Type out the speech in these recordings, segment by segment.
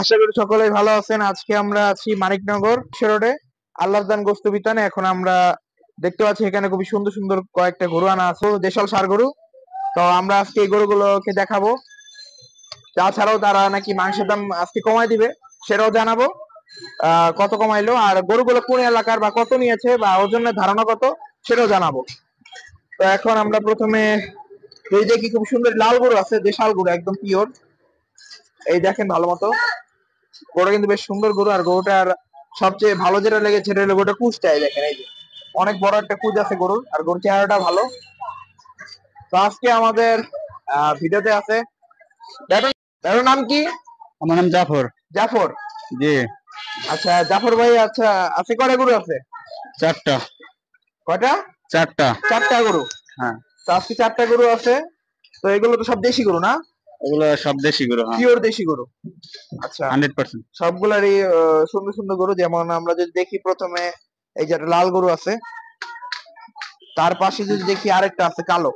আশা করি সকলেই ভালো আছেন। আজকে আমরা আছি মানিকনগর রোডে আল্লাহদান গোস্ত বিতানে। এখন আমরা দেখতে পাচ্ছি এখানে খুবই সুন্দর সুন্দর কয়েকটা গরু আনা আছে, দেশাল ষাঁড় গরু। তো আমরা আজকে এই গরুগুলোকে দেখাবো। তাছাড়াও তারা নাকি মাংসের দাম আজকে কমায় দিবে, সেটাও জানাবো। কত কমাইলো আর গরুগুলো কোন এলাকার বা কত নিয়েছে বা ওজনের ধারণা কত সেটাও জানাবো। তো এখন আমরা প্রথমে এই যে কি খুব সুন্দর লাল গরু আছে, দেশাল গরু একদম পিওর। এই দেখেন ভালো মতো, গরুটা কিন্তু বেশ সুন্দর গরু। আর গরুটার সবচেয়ে ভালো যেটা লেগেছে সেটা হলো গরুটা কুচটাই দেখেন, এই যে অনেক বড় একটা কুচ আছে গরুর, আর গরুর চেহারাটা ভালো। তো আজকে আমাদের ভিডিওতে আছে তার নাম কি? আমার নাম জাফর। জাফর, জি। আচ্ছা জাফর ভাই, আচ্ছা আছে কয়টা গরু আছে? চারটা। কয়টা? চারটা। চারটা গরু। হ্যাঁ। তো আজকে চারটা গরু আছে। তো এগুলো তো সব দেশি গরু না? এগুলো সব দেশি গরু। হ্যাঁ, পিওর দেশি গরু। আচ্ছা, 100%। সবগুলারই সুন্দর সুন্দর গরু। যেমন আমরা যদি দেখি প্রথমে এই যে একটা লাল গরু আছে, তার পাশে যদি দেখি আরেকটা আছে কালো,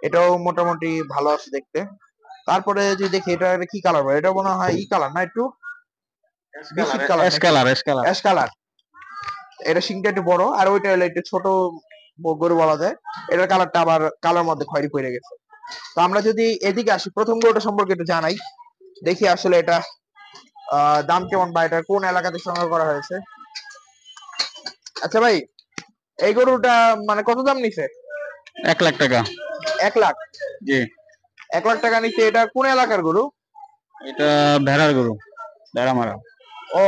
এটাও মোটামুটি ভালো আছে দেখতে। তারপরে যদি দেখি এটা কি কালার, এটা মনে হয় ই কালার না, একটু biscuit colour, ash colour, ash colour. Ash colour. এটা শিংটা একটু বড়, আর ওইটা হলো একটু ছোট গরু বলা যায়। এটার কালারটা আবার কালার মধ্যে খয়েরি পড়ে গেছে। তো আমরা যদি এদিকে আসি, প্রথম গরুটা সম্পর্কে একটু জানাই, দেখি আসলে এটা দাম কেমন বা এটা কোন এলাকাতে সংগ্রহ করা হয়েছে। আচ্ছা ভাই, এই গরুটা মানে কত দাম নিছে? 1 লাখ টাকা। 1 লাখ? জি। 1 লাখ টাকা নিচ্ছে। এটা কোন এলাকার গরু? এটা ভেড়ার গরু, ভেড়া মারা। ও,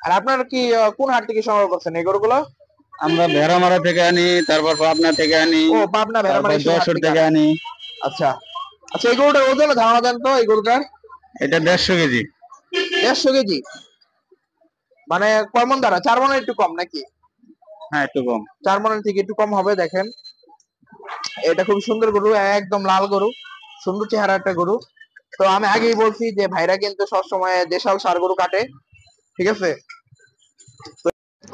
আর আপনারা কি কোন হাট থেকে সংগ্রহ করছেন এই গরুগুলো? আমরা ভেড়া মারা থেকে আনি, তারপর পাবনা থেকে আনি, ও পাবনা তারপর ভেড়ামারা যশোর থেকে আনি। আচ্ছা আচ্ছা, এই গরুটার ওজন ধারণা দেন তো। এই গরুটার এটা 150 কেজি। 150 কেজি? মানে কয় মন দাঁড়া? 4 মনের একটু কম নাকি? হ্যাঁ, একটু কম। 4 মনের থেকে একটু কম হবে। দেখেন এটা খুব সুন্দর গরু, একদম লাল গরু, সুন্দর চেহারা একটা গরু। তো আমি আগেই বলছি যে ভাইরা কিন্তু সবসময় দেশাল ষাঁড় গরু কাটে, ঠিক আছে।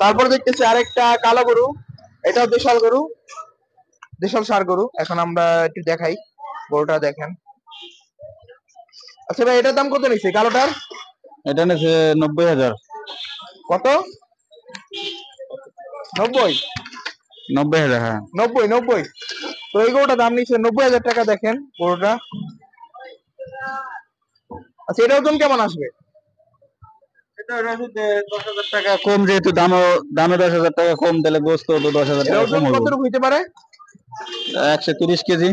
তারপর দেখতেছি আরেকটা কালো গরু, এটাও দেশাল গরু, দেশাল ষাঁড় গরু। এখন আমরা একটু দেখাই গরুটা, দেখেন। আচ্ছা ভাই, এটার দাম কত নিচ্ছে কালোটার? এটা নিচ্ছে 90,000। কত? 90? 90,000। হ্যাঁ। 90 90? তো এই গরুটার দাম নিচ্ছে 90,000 টাকা। দেখেন গরুটা। আচ্ছা, এটার ওজন কেমন আসবে? এটা 10,000 টাকা কম, যেহেতু দামে 10,000 টাকা কম, তাহলে গোস্ত তো 10,000 এটার টাকা ওজন কম হবে। কতটুকু হইতে পারে? 130 কেজি।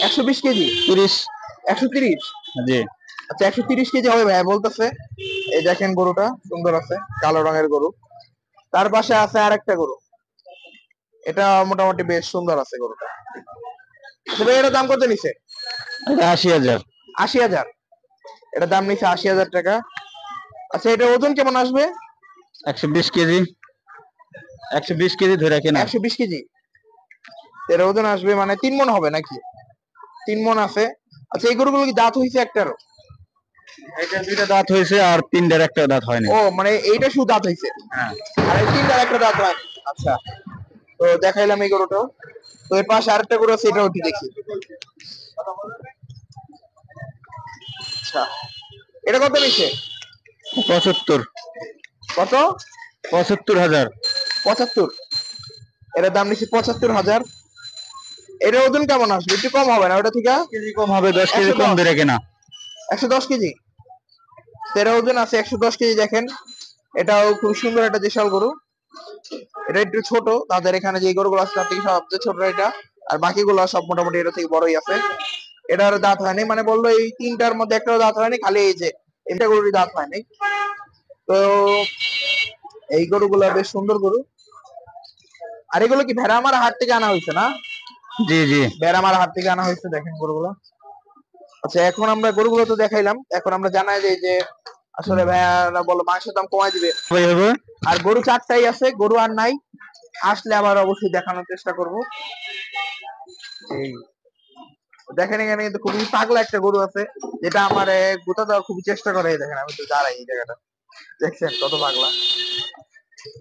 120 কেজি? 30। 130? জি। আচ্ছা, 130 কেজি হবে ভাই বলতেছে। এই দেখেন গরুটা সুন্দর আছে, কালো রঙের গরু। তার পাশে আছে আরেকটা গরু, এটা মোটামুটি বেশ সুন্দর আছে গরুটা। তবে এটার দাম কত নিছে? এটা 80,000। 80,000? এটার দাম নিছে 80,000 টাকা। আচ্ছা, এটা ওজন কেমন আসবে? 120 কেজি। 120 কেজি ধরে রাখেন। 120 কেজি? এর ওজন আসবে মানে 3 মণ হবে নাকি? 3 মণ আছে। আচ্ছা, এই গরুগুলো কি দাঁত হইছে একটারও? এটা 2টা দাঁত হয়েছে, আর 3টার একটা দাঁত হয়নি। ও মানে এইটা শুধু দাঁত হইছে? হ্যাঁ। আর এই 3টার একটা দাঁত হয়নি। আচ্ছা, তো দেখাইলাম এই গরুটা। তো এর পাশে আরেকটা গরু আছে, এটাও একটু দেখি। আচ্ছা, এটা কত নিচ্ছে? 75। কত? 75,000। 75? এটার দাম নিচ্ছে 75,000। এটার ওজন কেমন আসবে? একটু কম হবে না ওটা থেকে? কেজি কম হবে, 10 কেজি কম ধরে কেনা। 110 কেজি? এটার ওজন আছে 110 কেজি। দেখেন এটাও খুব সুন্দর একটা দেশাল গরু। এটা একটু ছোট, তাদের এখানে যে গরুগুলো আছে তার থেকে সবচেয়ে ছোট এটা। আর বাকিগুলো সব মোটামুটি এটা থেকে বড়ই আছে। এটার দাঁত হয়নি, মানে বললো এই 3টার মধ্যে একটাও দাঁত হয়নি, খালি এই যে এটা গরুরই দাঁত হয়নি। তো এই গরুগুলো বেশ সুন্দর গরু। আর এগুলো কি ভেড়ামারা হাট থেকে আনা হয়েছে না? জি জি। ভেড়ামারা হাট থেকে আনা হয়েছে। দেখেন গরুগুলো। আচ্ছা, এখন আমরা গরুগুলো তো দেখাইলাম, এখন আমরা জানাই যে আসলে ভাইয়ারা বলো মাংসের দাম কমাই দিবে। আর গরু 4টাই আছে, গরু আর নাই। আসলে আবার অবশ্যই দেখানোর চেষ্টা করব। এই দেখেন এখানে কিন্তু খুবই পাগলা একটা গরু আছে, যেটা আমার গোটা দেওয়ার খুবই চেষ্টা করে। দেখেন আমি তো দাঁড়াই এই জায়গাটা, দেখছেন কত পাগলা।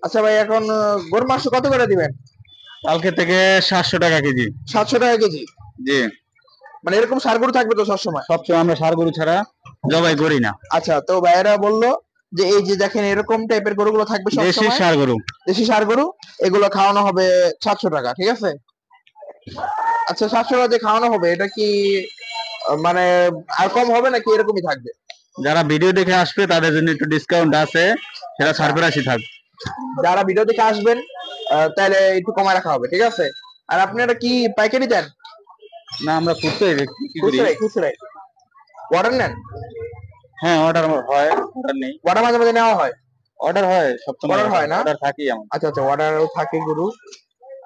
আচ্ছা ভাই, এখন গরুর মাংস কত করে দিবেন? কালকে থেকে 700 টাকা কেজি। 700 টাকা কেজি? জি। মানে এরকম ষাঁড় গরু থাকবে তো সবসময়? সবসময় আমরা ষাঁড় গরু ছাড়া জবাই করি না। আচ্ছা, তো ভাইয়েরা বললো যে এই যে দেখেন এরকম টাইপের গরুগুলো থাকবে দেশি সবসময়, ষাঁড় গরু। দেশি ষাঁড় গরু, এগুলো খাওয়ানো হবে 700 টাকা, ঠিক আছে? আচ্ছা, 700 টাকা দিয়ে খাওয়ানো হবে, এটা কি মানে আর কম হবে নাকি এরকমই থাকবে? যারা ভিডিও দেখে আসবে তাদের জন্য একটু ডিসকাউন্ট আছে, সেটা আচ্ছা, সারপ্রাইজই থাকবে। যারা ভিডিও দেখে আসবেন তাহলে একটু কমায় রাখা হবে, ঠিক আছে? আর আপনারা কি পাইকারি দেন? না, আমরা খুচরাই বিক্রি করি। খুচরাই, খুচরাই। অর্ডার নেন? হ্যাঁ, অর্ডার হয়, অর্ডার নেই। অর্ডার মাঝে মাঝে নেওয়া হয়? অর্ডার হয় সবসময়, অর্ডার হয় না? অর্ডার থাকেই আমার। আচ্ছা আচ্ছা, অর্ডারও থাকে গরু।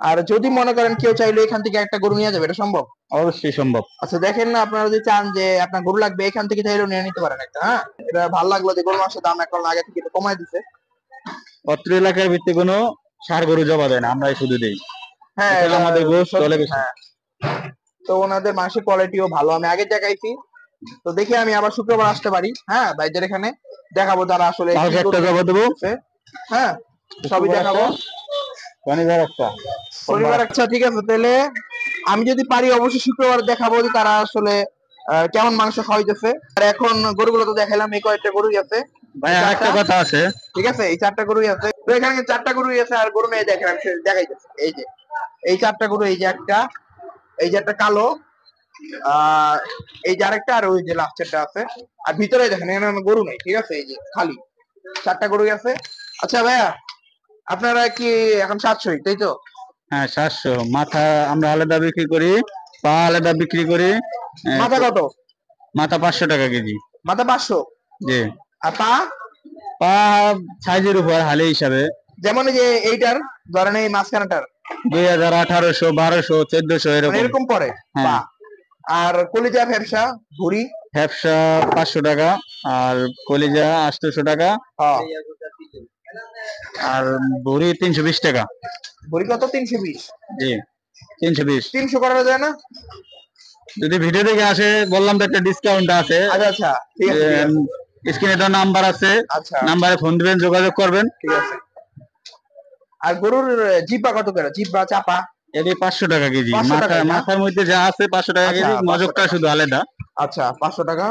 আর যদি মনে করেন কেউ চাইলে এখান থেকে একটা গরু নিয়ে যাবে, এটা সম্ভব? অবশ্যই সম্ভব। আচ্ছা, দেখেন না, আপনারা যদি চান যে আপনার গরু লাগবে, এখান থেকে চাইলেও নিয়ে নিতে পারেন একটা। হ্যাঁ, এটা ভালো লাগলো যে গরু মাংসের দাম এখন আগে থেকে একটু কমায় দিছে। অত্র এলাকার ভিত্তিতে কোনো ষাঁড় গরু জবা দেয় না, আমরাই শুধু দেই। হ্যাঁ, এছাড়া এটা আমাদের গোশত সত্যি, চলে বেশি। হ্যাঁ। তো ওনাদের মাংসের কোয়ালিটিও ভালো, আমি আগে দেখাইছি। তো দেখি আমি আবার শুক্রবার আসতে পারি, হ্যাঁ, ভাইদের এখানে দেখাবো তারা আসলে কি কালকে একটা গরু জবা দেবো, করতেছে। হ্যাঁ, সবই দেখাবো। শনিবার একটা, শনিবার, আচ্ছা ঠিক আছে, তাহলে আমি যদি পারি অবশ্যই শুক্রবার দেখাবো যে তারা আসলে কেমন মাংস খাওয়াইতেছে। আর এখন গরুগুলো তো দেখাইলাম, এই কয়েকটা গরুই আছে। ভাই আরেকটা কথা আছে। ঠিক আছে, এই 4টা গরুই আছে। তো এখানে 4টা গরুই আছে, আর গরু নিয়ে দেখেন আমি দেখাইতেছি। এই যে এই 4টা গরু, এই যে একটা, এই যে একটা কালো, আহ এই যে আরেকটা, আর ওই যে লাস্টেরটা আছে। আর ভিতরে দেখেন এখানে কোনো গরু নেই, ঠিক আছে, এই যে খালি 4টা গরুই আছে। আচ্ছা ভাইয়া, আপনারা কি এখন 700, তাই তো? হ্যাঁ, 700। মাথা আমরা আলাদা বিক্রি করি, পা আলাদা বিক্রি করি। মাথা কত? মাথা 500 টাকা কেজি। মাথা 500? জি। আর পা? পা সাইজের উপর, হালে হিসাবে। যেমন এই যে এইটার, ধরেন এই মাঝখানটার 2000, 1800, 1200, 1400 মানে এরকম। এরকম পড়ে হ্যাঁ। পা। আর কলিজা, ফেফসা, ভুঁড়ি? ফ্যাপসা 500 টাকা, আর কলিজা 800 টাকা, হ্যাঁ। আর ভুঁড়ি 320 টাকা। ভুঁড়ি কত? 320? জি, 320। 300 করা যায় না? যদি ভিডিও দেখে আসে, বললাম তো একটা ডিসকাউন্ট আছে। আচ্ছা আচ্ছা, ঠিক আছে, ঠিক আছে। স্ক্রিনে তো নাম্বার আছে, আচ্ছা, নাম্বারে ফোন দিবেন, যোগাযোগ করবেন। ঠিক আছে। আর গরুর জিব্বা কত করে? জিব্বা, চাপা? এটি 500 টাকা কেজি। 500 মাথা, টাকাই না? মাথার মধ্যে যা আছে 500 টাকা আচ্ছা, কেজি, 500 মজকটা টাকা। শুধু আলাদা। আচ্ছা, 500 টাকা।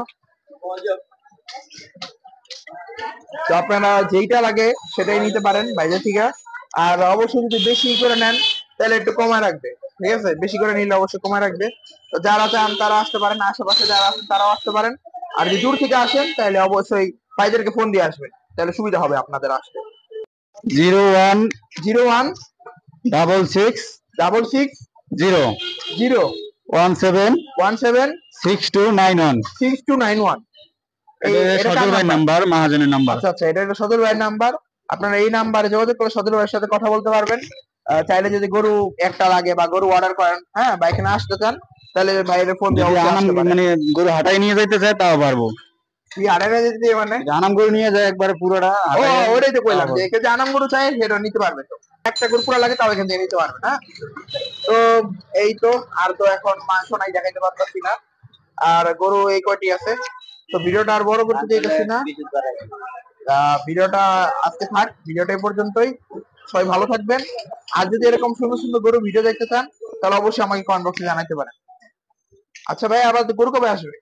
তো আপনারা যেইটা লাগে সেটাই নিতে পারেন বাইরে থেকে। আর অবশ্যই যদি বেশি করে নেন তাহলে একটু কমায় রাখবে, ঠিক আছে? বেশি করে নিলে অবশ্যই কমায় রাখবে। তো যারা চান তারা আসতে পারেন, আশেপাশে যারা আছেন তারাও আসতে পারেন। আর যদি দূর থেকে আসেন তাহলে অবশ্যই ভাইদেরকে ফোন দিয়ে আসবেন, তাহলে সুবিধা হবে আপনাদের আসতে। 01 01 66 66 0 0 17 17 6291। 6291। এটা সদর ভাই নাম্বার, মহাজনের নাম্বার। আচ্ছা আচ্ছা, এটা হলো সদর ভাইয়ের নাম্বার। আপনারা এই নাম্বারে যোগাযোগ করে সদর ভাইয়ের সাথে কথা বলতে পারবেন। চাইলে যদি গরু একটা লাগে বা গরু অর্ডার করেন, হ্যাঁ, বা এখানে আসতে চান, তাহলে ভাইয়ের ফোন দিয়ে যদি অবশ্যই আনাম আসতে পারেন। মানে গরু হাটাই নিয়ে যাইতে চায় তাও পারবো। কি আড়াই যেতে মানে? আনাম গরু নিয়ে যায় একবারে পুরোটা ও, হাটাই, ওটাই তো তাও কইলাম যে পারবো। কেউ যদি আনাম গরু চায় সেটা নিতে পারবে। তো একটা গরু পুরা লাগে তাও এখান থেকে নিতে পারবে, হ্যাঁ। তো এই তো, আর তো এখন মাংস নাই, দেখাইতে পারতেছি না। আর গরু এই কয়টি আছে। তো ভিডিওটা আর বড় করতে চাইতেছি না। ভিডিওটা আজকে থাক, ভিডিওটা এই পর্যন্তই। সবাই ভালো থাকবেন। আর যদি এরকম সুন্দর সুন্দর গরু ভিডিও দেখতে চান তাহলে অবশ্যই আমাকে কমেন্ট বক্সে জানাতে পারেন। আচ্ছা ভাই, আবার গরু কবে আসবে?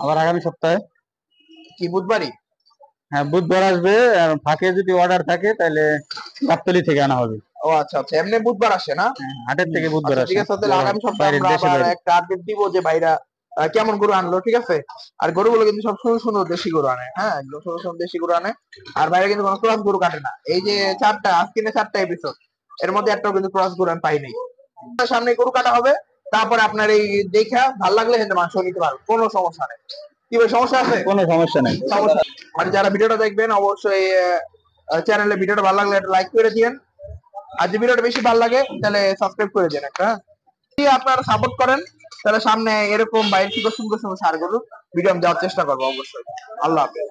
আবার আগামী সপ্তাহে। কি বুধবারই? হ্যাঁ, বুধবার আসবে। আর ফাঁকে যদি অর্ডার থাকে তাহলে গাবতলী থেকে আনা হবে। ও আচ্ছা আচ্ছা, এমনি বুধবার আসে না? হাটের থেকে বুধবার আচ্ছা আসে। ঠিক আছে, তাহলে আগামী সপ্তাহে বাইরের আমরা দেশে আবার বাইরে। একটা আপডেট দিব যে ভাইরা কেমন গরু আনলো, ঠিক আছে? আর গরুগুলো কিন্তু সব সুন্দর সুন্দর দেশি গরু আনে, হ্যাঁ, একদম সুন্দর সুন্দর দেশি গরু আনে। আর বাইরে কিন্তু কোনো ক্রস গরু কাটে না। এই যে 4টা আজকে 4টা এপিসোড, এর মধ্যে একটাও কিন্তু ক্রস গরু আমি পাই নাই। সামনে গরু কাটা হবে, তারপরে আপনার এই দেখা ভালো লাগলে কিন্তু মাংস নিতে পারবেন, কোনো সমস্যা নেই। কি ভাই, সমস্যা আছে? কোনো সমস্যা নেই। সমস্যা, মানে যারা ভিডিওটা দেখবেন অবশ্যই চ্যানেলে ভিডিওটা ভালো লাগলে একটা লাইক করে দিয়েন। আর যদি ভিডিওটা বেশি ভালো লাগে তাহলে সাবস্ক্রাইব করে দেন একটা। যদি আপনারা সাপোর্ট করেন তাহলে সামনে এরকম বাইরে থেকে সুন্দর সুন্দর সারগুলো ভিডিও আমি দেওয়ার চেষ্টা করবো অবশ্যই। আল্লাহ হাফেজ।